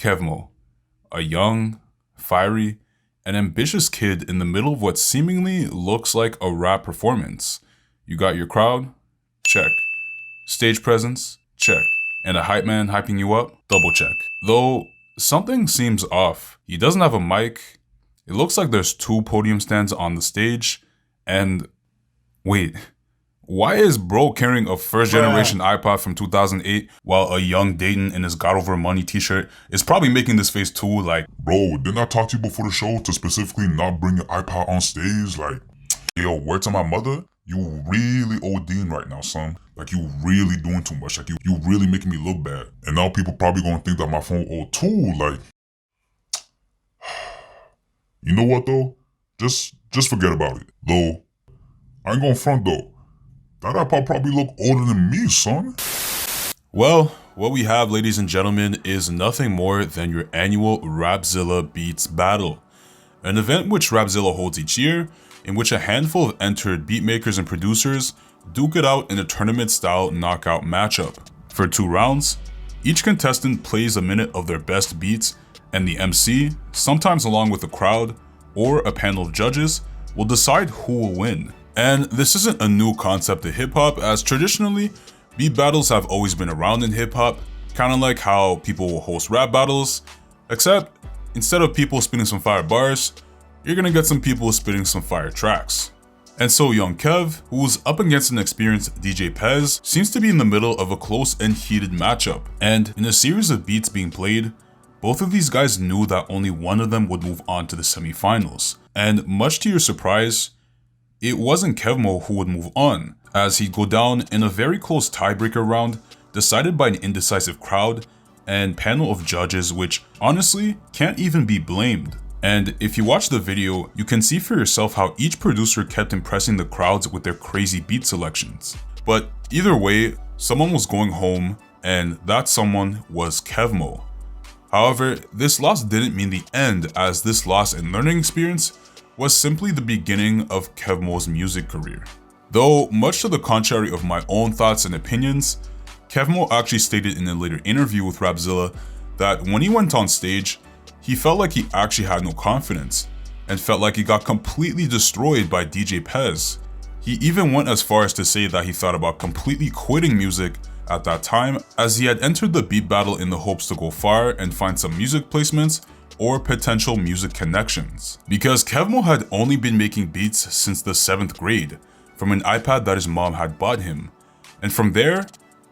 Kevmo, a young, fiery, and ambitious kid in the middle of what seemingly looks like a rap performance. You got your crowd? Check. Stage presence? Check. And a hype man hyping you up? Double check. Though something seems off. He doesn't have a mic. It looks like there's 2 podium stands on the stage. And wait, why is bro carrying a first generation iPod from 2008 while a young Dayton in his God Over Money t-shirt is probably making this face too? Like, bro, didn't I talk to you before the show to specifically not bring your iPod on stage? Like, yo, word to my mother, you really ODing right now, son. Like, you really doing too much. Like, you really making me look bad. And now people probably gonna think that my phone old too. Like, you know what though? Just forget about it. Though, I ain't gonna front though. That iPod probably look older than me, son. well, what we have, ladies and gentlemen, is nothing more than your annual Rapzilla Beats Battle, an event which Rapzilla holds each year, in which a handful of entered beatmakers and producers duke it out in a tournament-style knockout matchup. For 2 rounds, each contestant plays a minute of their best beats, and the MC, sometimes along with the crowd or a panel of judges, will decide who will win. And this isn't a new concept to hip-hop, as traditionally, beat battles have always been around in hip-hop, kinda like how people will host rap battles, except instead of people spitting some fire bars, you're gonna get some people spitting some fire tracks. And so young Kev, who's up against an experienced DJ Pez, seems to be in the middle of a close and heated matchup. And in a series of beats being played, both of these guys knew that only one of them would move on to the semifinals. And much to your surprise, it wasn't Kevmo who would move on, as he'd go down in a very close tiebreaker round decided by an indecisive crowd and panel of judges, which honestly can't even be blamed. And if you watch the video, you can see for yourself how each producer kept impressing the crowds with their crazy beat selections. But either way, someone was going home, and that someone was Kevmo. However, this loss didn't mean the end, as this loss and learning experience was simply the beginning of Kevmo's music career. Though much to the contrary of my own thoughts and opinions, Kevmo actually stated in a later interview with Rapzilla that when he went on stage, he felt like he actually had no confidence, and felt like he got completely destroyed by DJ Pez. He even went as far as to say that he thought about completely quitting music at that time, as he had entered the beat battle in the hopes to go far and find some music placements or potential music connections. Because Kevmo had only been making beats since the 7th grade, from an iPad that his mom had bought him. And from there,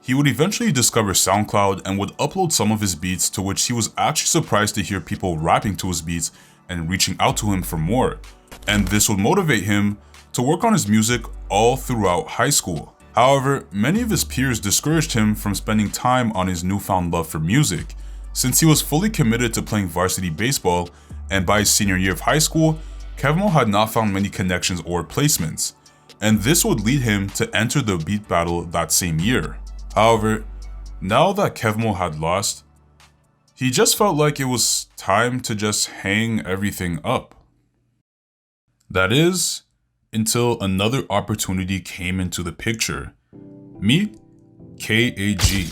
he would eventually discover SoundCloud and would upload some of his beats, to which he was actually surprised to hear people rapping to his beats and reaching out to him for more. And this would motivate him to work on his music all throughout high school. However, many of his peers discouraged him from spending time on his newfound love for music, since he was fully committed to playing varsity baseball, and by his senior year of high school, Kevmo had not found many connections or placements, and this would lead him to enter the beat battle that same year. However, now that Kevmo had lost, he just felt like it was time to just hang everything up. That is, until another opportunity came into the picture. Meet KAG,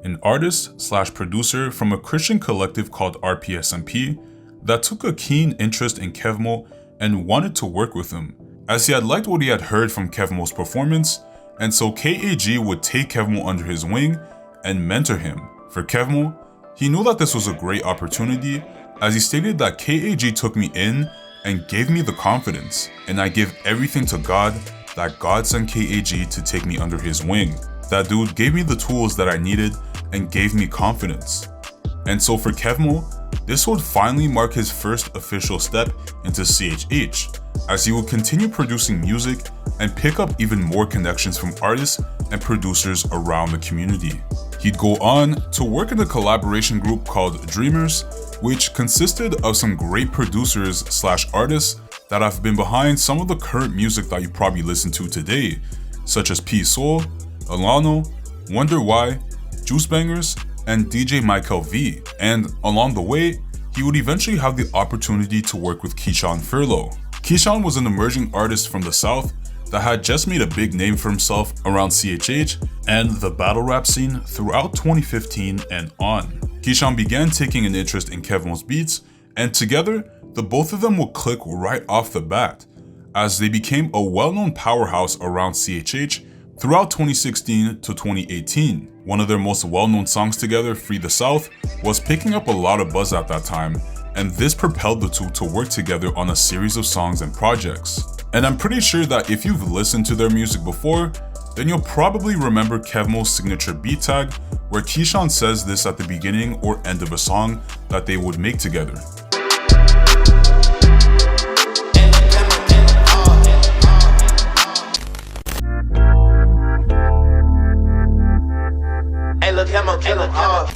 an artist/producer from a Christian collective called RPSMP that took a keen interest in Kevmo and wanted to work with him, as he had liked what he had heard from Kevmo's performance, and so KAG would take Kevmo under his wing and mentor him. For Kevmo, he knew that this was a great opportunity, as he stated that KAG took me in and gave me the confidence, and I give everything to God that God sent KAG to take me under his wing. That dude gave me the tools that I needed and gave me confidence. And so for Kevmo, this would finally mark his first official step into CHH, as he would continue producing music and pick up even more connections from artists and producers around the community. He'd go on to work in a collaboration group called Dreamers, which consisted of some great producers/artists that have been behind some of the current music that you probably listen to today, such as P Soul, Alano, Wonder Why, Juice Bangers, and DJ Michael V. And along the way, he would eventually have the opportunity to work with Keyshawn Furlow. Keyshawn was an emerging artist from the South that had just made a big name for himself around CHH and the battle rap scene throughout 2015 and on. Keyshawn began taking an interest in Kevmo's beats, and together, the both of them would click right off the bat, as they became a well-known powerhouse around CHH throughout 2016 to 2018. One of their most well-known songs together, Free the South, was picking up a lot of buzz at that time, and this propelled the two to work together on a series of songs and projects. And I'm pretty sure that if you've listened to their music before, then you'll probably remember Kevmo's signature beat tag, where Keyshawn says this at the beginning or end of a song that they would make together. Hey, look, Kevmo, kill him all.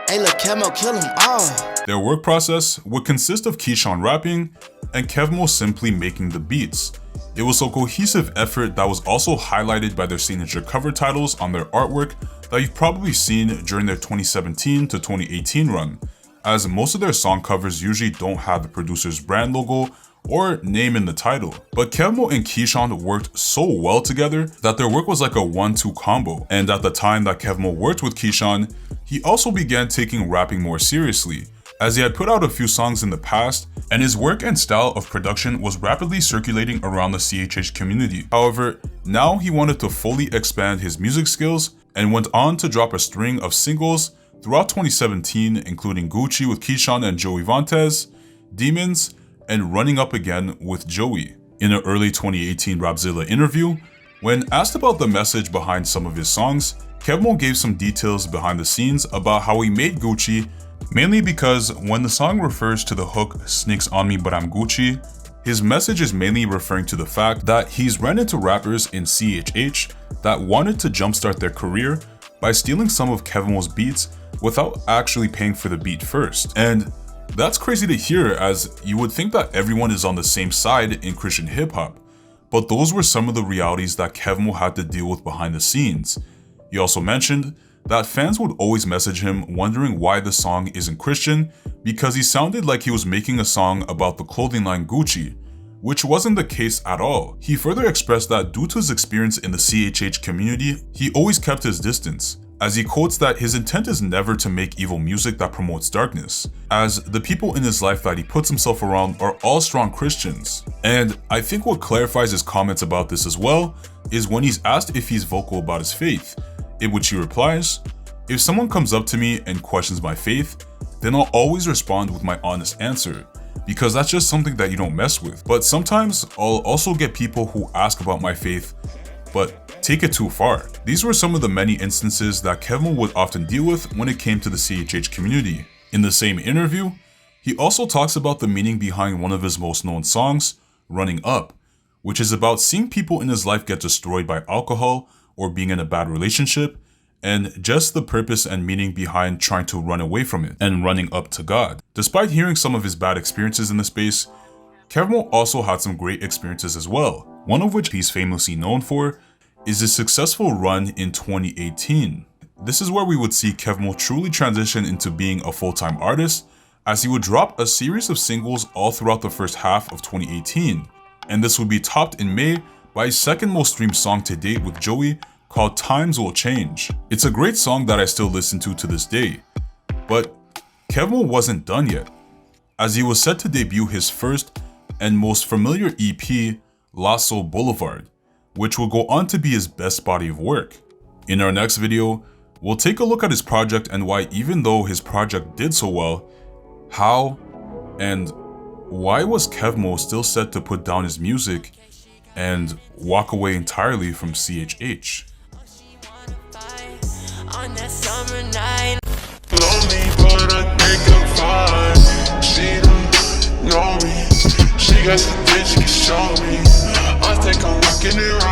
Hey, look, Kevmo, kill him all. Their work process would consist of Keyshawn rapping and Kevmo simply making the beats. It was a cohesive effort that was also highlighted by their signature cover titles on their artwork that you've probably seen during their 2017 to 2018 run, as most of their song covers usually don't have the producer's brand logo or name in the title. But Kevmo and Keyshawn worked so well together that their work was like a 1-2 combo, and at the time that Kevmo worked with Keyshawn, he also began taking rapping more seriously, as he had put out a few songs in the past, and his work and style of production was rapidly circulating around the CHH community. However, now he wanted to fully expand his music skills and went on to drop a string of singles throughout 2017, including Gucci with Keyshawn and Joey Vantes, Demons, and Running Up Again with Joey. In an early 2018 Rapzilla interview, when asked about the message behind some of his songs, Kevmo gave some details behind the scenes about how he made Gucci, mainly because when the song refers to the hook "Snakes on me but I'm Gucci," his message is mainly referring to the fact that he's ran into rappers in CHH that wanted to jumpstart their career by stealing some of Kevmo's beats without actually paying for the beat first. And that's crazy to hear, as you would think that everyone is on the same side in Christian hip-hop, but those were some of the realities that Kevmo had to deal with behind the scenes. He also mentioned that fans would always message him wondering why the song isn't Christian, because he sounded like he was making a song about the clothing line Gucci, which wasn't the case at all. He further expressed that due to his experience in the CHH community, he always kept his distance, as he quotes that his intent is never to make evil music that promotes darkness, as the people in his life that he puts himself around are all strong Christians. And I think what clarifies his comments about this as well is when he's asked if he's vocal about his faith, in which he replies, "If someone comes up to me and questions my faith, then I'll always respond with my honest answer, because that's just something that you don't mess with. But sometimes I'll also get people who ask about my faith, but take it too far." These were some of the many instances that Kevmo would often deal with when it came to the CHH community. In the same interview, he also talks about the meaning behind one of his most known songs, Running Up, which is about seeing people in his life get destroyed by alcohol or being in a bad relationship, and just the purpose and meaning behind trying to run away from it and running up to God. Despite hearing some of his bad experiences in the space, Kevmo also had some great experiences as well, one of which he's famously known for is his successful run in 2018. This is where we would see Kevmo truly transition into being a full-time artist, as he would drop a series of singles all throughout the first half of 2018, and this would be topped in May by his second most streamed song to date with Joey, called Times Will Change. It's a great song that I still listen to this day. But Kevmo wasn't done yet, as he was set to debut his first and most familiar EP, La Soul Boulevard, which will go on to be his best body of work. In our next video, we'll take a look at his project and why, even though his project did so well, how and why was Kevmo still set to put down his music and walk away entirely from CHH. On that summer night, lonely, but I think I'm fine. She don't know me. She got some things she can show me. I think I'm walking it